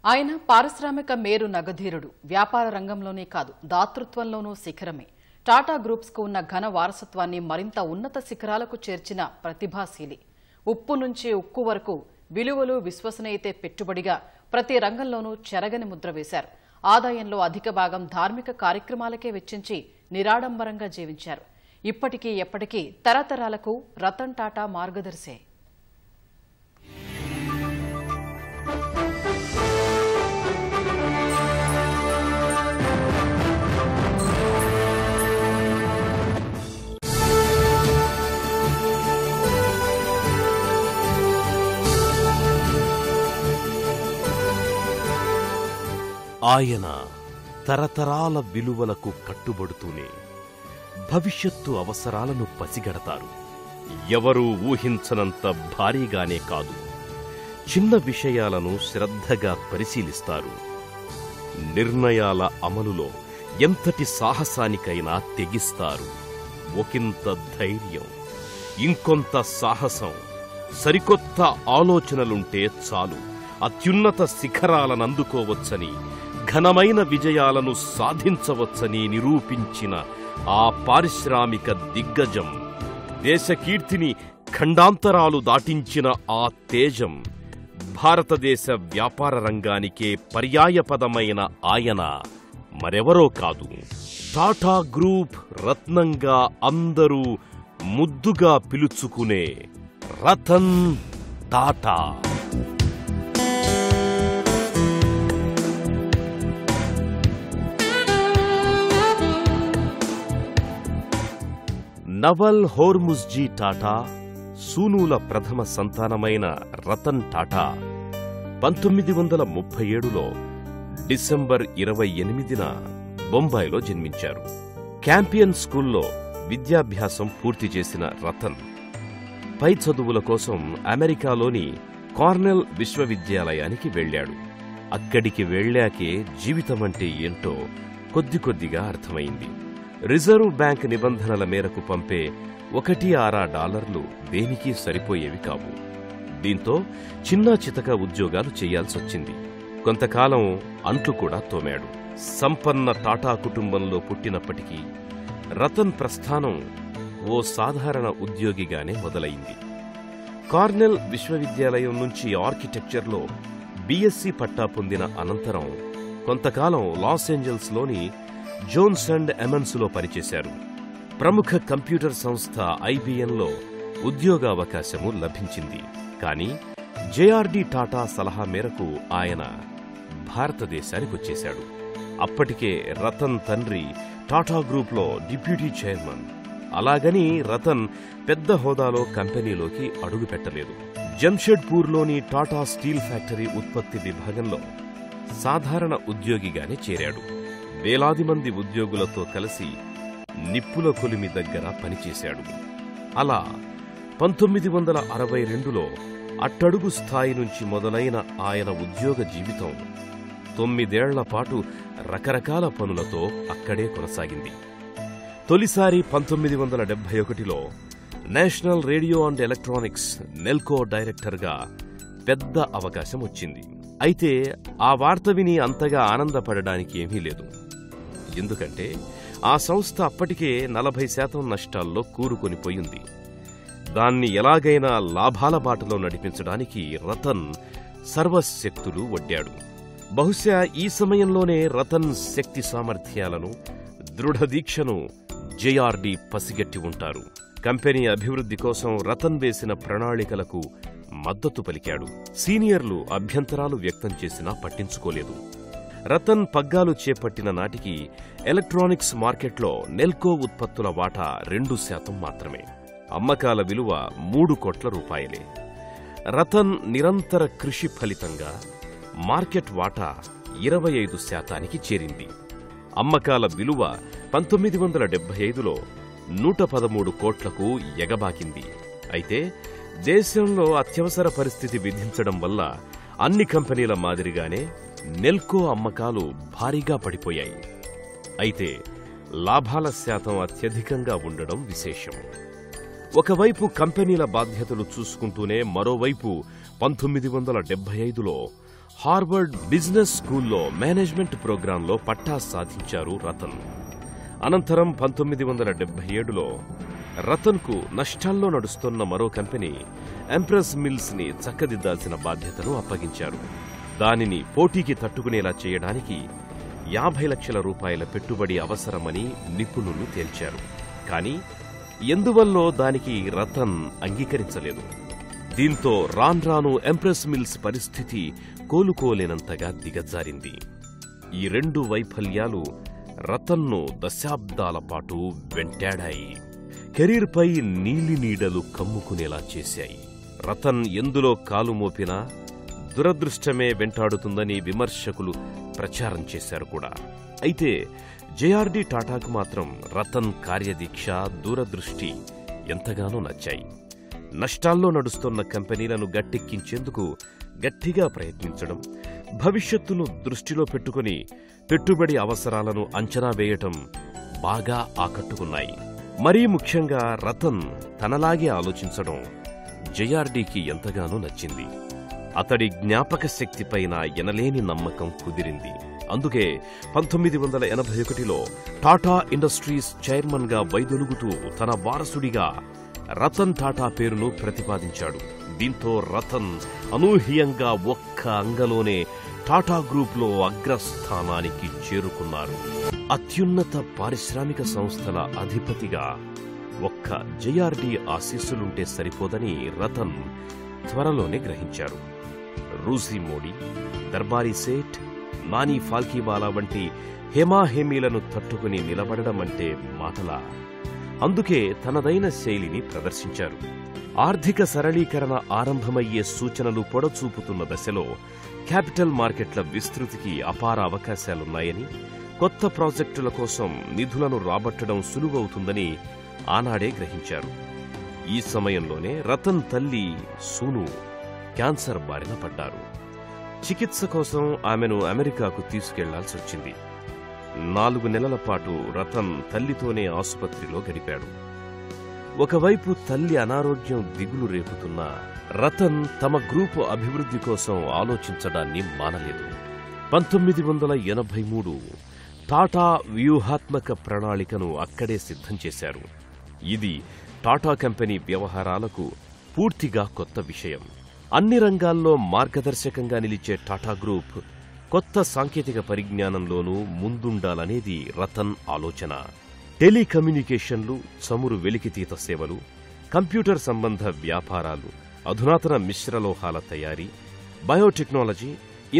ఆయన పారిశ్రామిక మేరు నగధీరుడు. వ్యాపార రంగంలోనే కాదు, దాతృత్వంలోనూ శిఖరమే. టాటా గ్రూప్స్కు ఉన్న ఘన వారసత్వాన్ని మరింత ఉన్నత శిఖరాలకు చేర్చిన ప్రతిభాశీలి. ఉప్పు నుంచి ఉక్కు వరకు విలువలు, విశ్వసనీయతే పెట్టుబడిగా ప్రతి రంగంలోనూ చెరగని ముద్ర వేశారు. ఆదాయంలో అధిక భాగం ధార్మిక కార్యక్రమాలకే వెచ్చించి నిరాడంబరంగా జీవించారు. ఇప్పటికీ ఎప్పటికీ తరతరాలకు రతన్ టాటా మార్గదర్శే. ఆయన తరతరాల విలువలకు కట్టుబడుతూనే భవిష్యత్తు అవసరాలను పసిగడతారు. ఎవరూ ఊహించనంత భారీగానే కాదు, చిన్న విషయాలను శ్రద్ధగా పరిశీలిస్తారు. నిర్ణయాల అమలులో ఎంతటి సాహసానికైనా తెగిస్తారు. ఒకంత ధైర్యం, ఇంకొంత సాహసం, సరికొత్త ఆలోచనలుంటే చాలు అత్యున్నత శిఖరాలనందుకోవచ్చని, ఘనమైన విజయాలను సాధించవచ్చని నిరూపించిన ఆ పారిశ్రామిక దిగ్గజం, దేశకీర్తిని ఖండాంతరాలు దాటించిన ఆ తేజం, భారతదేశ వ్యాపార రంగానికే పర్యాయపదమైన ఆయన మరెవరో కాదు, టాటా గ్రూప్ రత్నంగా అందరూ ముద్దుగా పిలుచుకునే రతన్ టాటా. నవల్ హోర్ముజ్జీ టాటా, సూనూల ప్రథమ సంతానమైన రతన్ టాటా 1937లో డిసెంబర్ 28న బొంబాయిలో జన్మించారు. క్యాంపియన్ స్కూల్లో విద్యాభ్యాసం పూర్తి చేసిన రతన్ పై చదువుల కోసం అమెరికాలోని కార్నెల్ విశ్వవిద్యాలయానికి వెళ్లాడు. అక్కడికి వెళ్లాకే జీవితమంటే ఏంటో కొద్దిగా అర్థమైంది. రిజర్వ్ బ్యాంక్ నిబంధనల మేరకు పంపే $1.6 దేనికి సరిపోయేవి కావు. దీంతో చిన్నా చితక ఉద్యోగాలు చేయాల్సొచ్చింది. కొంతకాలం అంట్లు కూడా తోమాడు. సంపన్న టాటా కుటుంబంలో పుట్టినప్పటికీ రతన్ ప్రస్థానం ఓ సాధారణ ఉద్యోగిగానే మొదలైంది. కార్నెల్ విశ్వవిద్యాలయం నుంచి ఆర్కిటెక్చర్లో బీఎస్సీ పట్టా పొందిన అనంతరం కొంతకాలం లాస్ ఏంజల్స్లోని జోన్స్ అండ్ ఎమన్స్లో పనిచేశారు. ప్రముఖ కంప్యూటర్ సంస్థ ఐబిఎంలో ఉద్యోగావకాశము లభించింది. కానీ జేఆర్డీ టాటా సలహా మేరకు ఆయన భారతదేశానికొచ్చేశాడు. అప్పటికే రతన్ తండ్రి టాటా గ్రూప్లో డిప్యూటీ చైర్మన్. అలాగని రతన్ పెద్ద హోదాలో కంపెనీలోకి అడుగుపెట్టలేదు. జంషెడ్పూర్లోని టాటా స్టీల్ ఫ్యాక్టరీ ఉత్పత్తి విభాగంలో సాధారణ ఉద్యోగిగానే చేరాడు. వేలాది మంది ఉద్యోగులతో కలిసి నిప్పుల కొలిమి దగ్గర పనిచేశాడు. అలా 1962లో అట్టడుగు స్థాయి నుంచి మొదలైన ఆయన ఉద్యోగ జీవితం 9 ఏళ్ల పాటు రకరకాల పనులతో అక్కడే కొనసాగింది. తొలిసారి 1971లో national radio and electronics Nelco డైరెక్టర్గా పెద్ద అవకాశం వచ్చింది. అయితే ఆ వార్త విని అంతగా ఆనందపడడానికి ఏమీ లేదు. ఎందుకంటే ఆ సంస్థ అప్పటికే 40% నష్టాల్లో కూరుకొనిపోయింది. దాన్ని ఎలాగైనా లాభాల బాటలో నడిపించడానికి రతన్ సర్వశక్తులు ఒడ్డాడు. బహుశా ఈ సమయంలోనే రతన్ శక్తి సామర్థ్యాలను, దృఢదీక్షను జేఆర్డీ పసిగట్టి ఉంటారు. కంపెనీ అభివృద్ధి కోసం రతన్ వేసిన ప్రణాళికలకు మద్దతు పలికాడు. సీనియర్లు అభ్యంతరాలు వ్యక్తం చేసినా పట్టించుకోలేదు. రతన్ పగ్గాలు చేపట్టిన నాటికి ఎలక్ట్రానిక్స్ మార్కెట్లో నెల్కో ఉత్పత్తుల వాటా 2% మాత్రమే. అమ్మకాల విలువ 3 కోట్ల రూపాయలే. రతన్ నిరంతర కృషి ఫలితంగా మార్కెట్ వాటా 25%కి చేరింది. అమ్మకాల విలువ 1975లో 113 కోట్లకు ఎగబాకింది. అయితే దేశంలో అత్యవసర పరిస్థితి విధించడం వల్ల అన్ని కంపెనీల మాదిరిగానే నెల్కో అమ్మకాలు భారీగా పడిపోయాయి. అయితే లాభాల శాతం అత్యధికంగా ఉండడం విశేషం. ఒకవైపు కంపెనీల బాధ్యతలు చూసుకుంటూనే మరోవైపు 1975లో హార్వర్డ్ బిజినెస్ స్కూల్లో మేనేజ్మెంట్ ప్రోగ్రాంలో పట్టా సాధించారు రతన్. అనంతరం 1977లో రతన్కు నష్టాల్లో నడుస్తున్న మరో కంపెనీ ఎంప్రెస్ మిల్స్ ని చక్కదిద్దాల్సిన బాధ్యతను అప్పగించారు. దానిని పోటీకి తట్టుకునేలా చేయడానికి 50 లక్షల రూపాయల పెట్టుబడి అవసరమని నిపుణులు తేల్చారు. కానీ ఎందువల్లో దానికి రతన్ అంగీకరించలేదు. దీంతో రాన్రాను ఎంప్రెస్ మిల్స్ పరిస్థితి కోలుకోలేనంతగా దిగజారింది. ఈ 2 వైఫల్యాలు రతన్ను దశాబ్దాల పాటు వెంటాడాయి. కెరీర్పై నీలి నీడలు కమ్ముకునేలా చేశాయి. రతన్ ఎందులో కాలు మోపినా దురదృష్టమే వెంటాడుతుందని విమర్శకులు ప్రచారం చేశారు కూడా. అయితే జేఆర్డీ టాటాకు మాత్రం రతన్ కార్యదీక్ష, దూరదృష్టి ఎంతగానో నచ్చాయి. నష్టాల్లో నడుస్తున్న కంపెనీలను గట్టెక్కించేందుకు గట్టిగా ప్రయత్నించడం, భవిష్యత్తును దృష్టిలో పెట్టుకుని పెట్టుబడి అవసరాలను అంచనా వేయటం బాగా ఆకట్టుకున్నాయి. మరీ ముఖ్యంగా రతన్ తనలాగే ఆలోచించడం జేఆర్డీకి ఎంతగానో నచ్చింది. అతడి జ్ఞాపక శక్తిపైన ఎనలేని నమ్మకం కుదిరింది. అందుకే 1981లో టాటా ఇండస్ట్రీస్ చైర్మన్ గా వైదొలుగుతూ తన వారసుడిగా రతన్ టాటా పేరును ప్రతిపాదించాడు. దీంతో రతన్ అనూహ్యంగా ఒక్క అంగలోనే టాటా గ్రూప్లో అగ్రస్థానానికి చేరుకున్నారు. అత్యున్నత పారిశ్రామిక సంస్థల అధిపతిగా ఒక్క జేఆర్డీ ఆశీస్సులుంటే సరిపోదని రతన్ త్వరలోనే గ్రహించారు. రూసి మోడీ, దర్బారీ సేఠ్, నానీ ఫాల్కీవాలా వంటి హేమాహేమీలను తట్టుకుని నిలబడడం అంటే మాటలా? అందుకే తనదైన శైలిని ప్రదర్శించారు. ఆర్థిక సరళీకరణ ఆరంభమయ్యే సూచనలు పొడచూపుతున్న దశలో క్యాపిటల్ మార్కెట్ల విస్తృతికి అపార అవకాశాలున్నాయని, కొత్త ప్రాజెక్టుల కోసం నిధులను రాబట్టడం సులువవుతుందని ఆనాడే గ్రహించారు. ఈ సమయంలోనే రతన్ తల్లి సూను క్యాన్సర్ బారిన పడ్డారు. చికిత్స కోసం ఆమెను అమెరికాకు తీసుకెళ్లాల్సొచ్చింది. 4 నెలల పాటు రతన్ తల్లితోనే ఆసుపత్రిలో గడిపాడు. ఒకవైపు తల్లి అనారోగ్యం దిగులు రేపుతున్నా రతన్ తమ గ్రూపు అభివృద్ధి కోసం ఆలోచించడాన్ని మానలేదు. 1983 టాటా వ్యూహాత్మక ప్రణాళికను అక్కడే సిద్ధం చేశారు. ఇది టాటా కంపెనీ వ్యవహారాలకు పూర్తిగా కొత్త విషయం. అన్ని రంగాల్లో మార్గదర్శకంగా నిలిచే టాటా గ్రూప్ కొత్త సాంకేతిక పరిజ్ఞానంలోనూ ముందుండాలనేది రతన్ ఆలోచన. టెలికమ్యూనికేషన్లు, చమురు వెలికితీత సేవలు, కంప్యూటర్ సంబంధ వ్యాపారాలు, అధునాతన మిశ్రలోహాల తయారీ, బయోటెక్నాలజీ,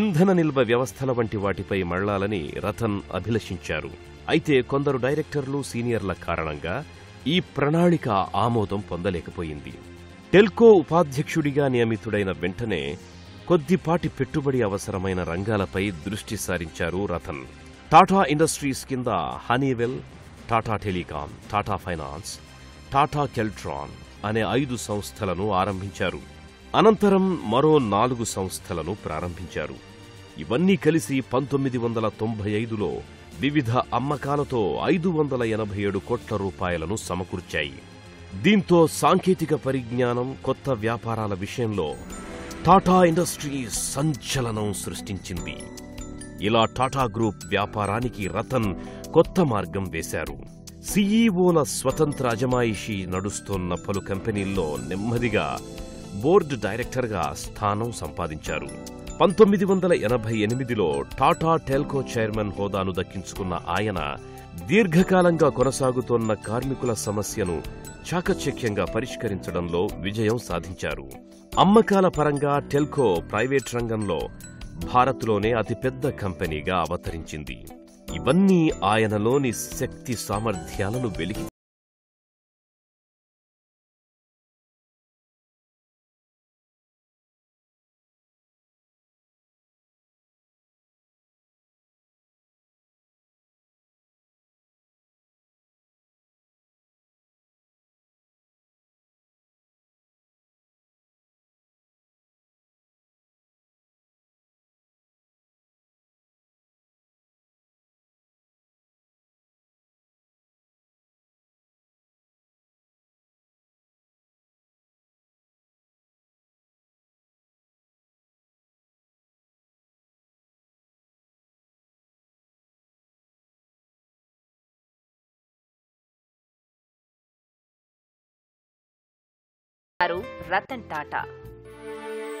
ఇంధన నిల్వ వ్యవస్థల వంటి వాటిపై మళ్లాలని రతన్ అభిలషించారు. అయితే కొందరు డైరెక్టర్లు, సీనియర్ల కారణంగా ఈ ప్రణాళిక ఆమోదం పొందలేకపోయింది. టెల్కో ఉపాధ్యక్షుడిగా నియమితుడైన వెంటనే కొద్దిపాటి పెట్టుబడి అవసరమైన రంగాలపై దృష్టి సారించారు రతన్. టాటా ఇండస్ట్రీస్ కింద Honeywell, Tata telecom, Tata finance, Tata Keltron అనే 5 సంస్థలను ఆరంభించారు. అనంతరం మరో 4 సంస్థలను ప్రారంభించారు. ఇవన్నీ కలిసి 1995లో వివిధ అమ్మకాలతో 587 కోట్ల రూపాయలను సమకూర్చాయి. దీంతో సాంకేతిక పరిజ్ఞానం, కొత్త వ్యాపారాల విషయంలో టాటా ఇండస్ట్రీస్ సంచలనం సృష్టించింది. ఇలా టాటా గ్రూప్ వ్యాపారానికి రతన్ కొత్త మార్గం వేశారు. సీఈఓల స్వతంత్ర అజమాయిషీ నడుస్తోన్న పలు కంపెనీల్లో నెమ్మదిగా బోర్డు డైరెక్టర్గా స్థానం సంపాదించారు. 1988లో టాటా టెల్కో చైర్మన్ హోదాను దక్కించుకున్న ఆయన దీర్ఘకాలంగా కొనసాగుతోన్న కార్మికుల సమస్యను చాకచక్యంగా పరిష్కరించడంలో విజయం సాధించారు. అమ్మకాల పరంగా టెల్కో ప్రైవేట్ రంగంలో భారత్లోనే అతిపెద్ద కంపెనీగా అవతరించింది. ఇవన్నీ ఆయనలోని శక్తి సామర్థ్యాలను వెలికి రతన్ టాటా.